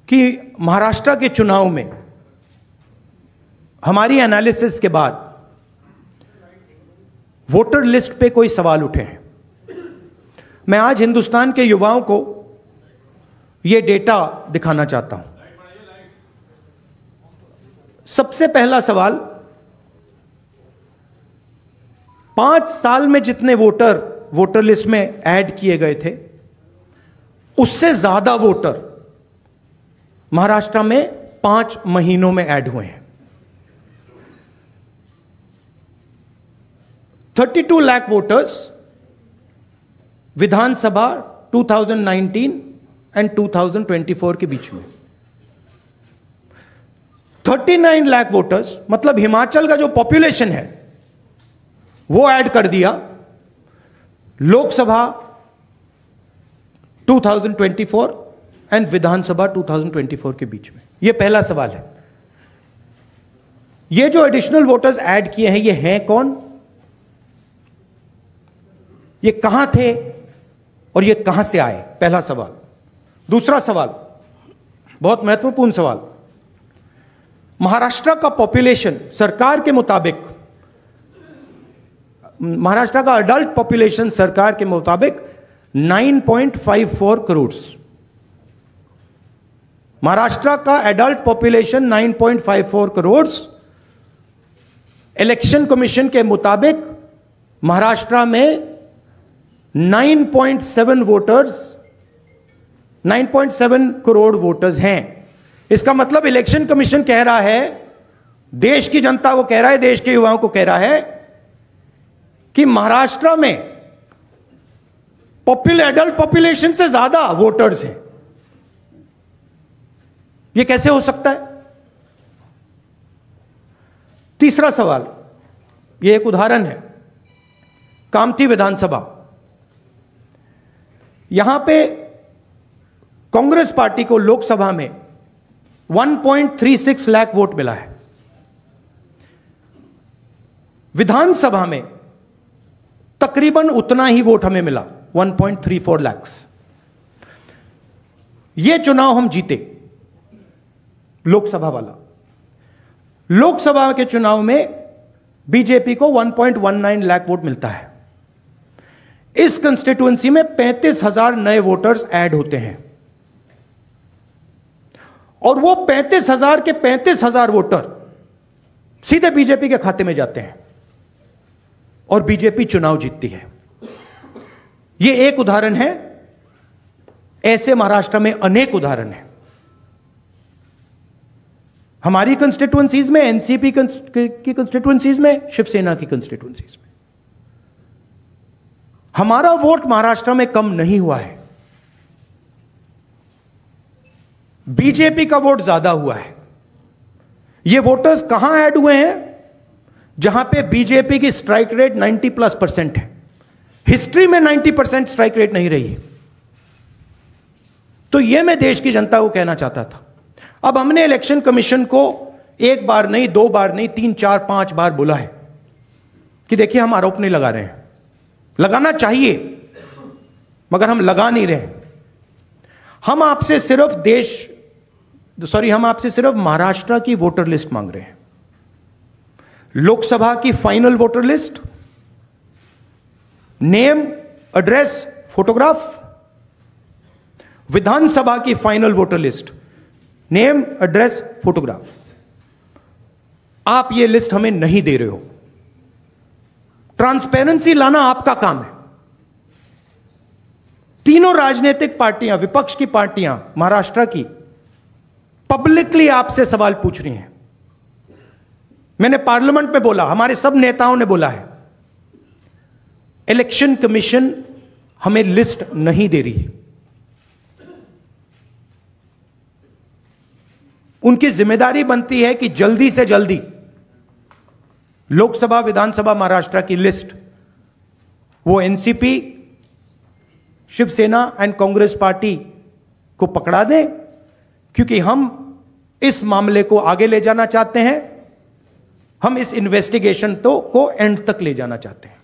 कि महाराष्ट्र के चुनाव में हमारी एनालिसिस के बाद वोटर लिस्ट पे कोई सवाल उठे हैं। मैं आज हिंदुस्तान के युवाओं को यह डेटा दिखाना चाहता हूं। सबसे पहला सवाल, 5 साल में जितने वोटर लिस्ट में ऐड किए गए थे, उससे ज्यादा वोटर महाराष्ट्र में 5 महीनों में ऐड हुए हैं। 32 लाख वोटर्स विधानसभा 2019 एंड 2024 के बीच में। 39 लाख वोटर्स, मतलब हिमाचल का जो पॉपुलेशन है वो ऐड कर दिया लोकसभा 2024 एंड विधानसभा 2024 के बीच में। यह पहला सवाल है। ये जो एडिशनल वोटर्स ऐड किए हैं, ये हैं कौन, ये कहां थे और ये कहां से आए? पहला सवाल। दूसरा सवाल, बहुत महत्वपूर्ण सवाल, महाराष्ट्र का पॉपुलेशन सरकार के मुताबिक, महाराष्ट्र का अडल्ट पॉपुलेशन सरकार के मुताबिक 9.54 करोड़। महाराष्ट्र का adult population 9.54 crore. Election commission के मुताबिक महाराष्ट्र में 9.7 करोड़ वोटर्स हैं। इसका मतलब इलेक्शन कमीशन कह रहा है, देश की जनता को कह रहा है, देश के युवाओं को कह रहा है कि महाराष्ट्र में एडल्ट पॉपुलेशन से ज्यादा वोटर्स हैं। यह कैसे हो सकता है? तीसरा सवाल, यह एक उदाहरण है, कामठी विधानसभा। यहां पे कांग्रेस पार्टी को लोकसभा में 1.36 लाख वोट मिला है। विधानसभा में तकरीबन उतना ही वोट हमें मिला, 1.34 लाख। यह चुनाव हम जीते, लोकसभा वाला। लोकसभा के चुनाव में बीजेपी को 1.19 लाख वोट मिलता है। इस कंस्टिट्यूएंसी में 35,000 नए वोटर्स ऐड होते हैं और वो 35,000 के 35,000 वोटर सीधे बीजेपी के खाते में जाते हैं और बीजेपी चुनाव जीतती है। यह एक उदाहरण है, ऐसे महाराष्ट्र में अनेक उदाहरण हैं। हमारी कंस्टिट्यूएंसीज में, एनसीपी की कंस्टिट्यूएंसीज में, शिवसेना की कंस्टिट्यूएंसीज में। हमारा वोट महाराष्ट्र में कम नहीं हुआ है, बीजेपी का वोट ज्यादा हुआ है। ये वोटर्स कहां ऐड हुए हैं? जहां पे बीजेपी की स्ट्राइक रेट 90+% है। हिस्ट्री में 90% स्ट्राइक रेट नहीं रही। तो यह मैं देश की जनता को कहना चाहता था। अब हमने इलेक्शन कमीशन को 1 बार नहीं, 2 बार नहीं, 3, 4, 5 बार बोला है कि देखिए हम आरोप नहीं लगा रहे हैं, लगाना चाहिए मगर हम लगा नहीं रहे। हम आपसे सिर्फ महाराष्ट्र की वोटर लिस्ट मांग रहे हैं। लोकसभा की final voter list, name, address, photograph. Vidhan Sabha की final voter list, name, address, photograph. आप ये लिस्ट हमें नहीं दे रहे हो। ट्रांसपेरेंसी लाना आपका काम है। तीनों राजनीतिक पार्टियां, विपक्ष की पार्टियां महाराष्ट्र की, पब्लिकली आपसे सवाल पूछ रही हैं। मैंने पार्लियामेंट में बोला, हमारे सब नेताओं ने बोला है, इलेक्शन कमीशन हमें लिस्ट नहीं दे रही। उनकी जिम्मेदारी बनती है कि जल्दी से जल्दी लोकसभा, विधानसभा महाराष्ट्र की लिस्ट वो NCP, Shiv Sena and Congress party को पकड़ा दें, क्योंकि हम इस मामले को आगे ले जाना चाहते हैं। हम इस इन्वेस्टिगेशन को एंड तक ले जाना चाहते हैं।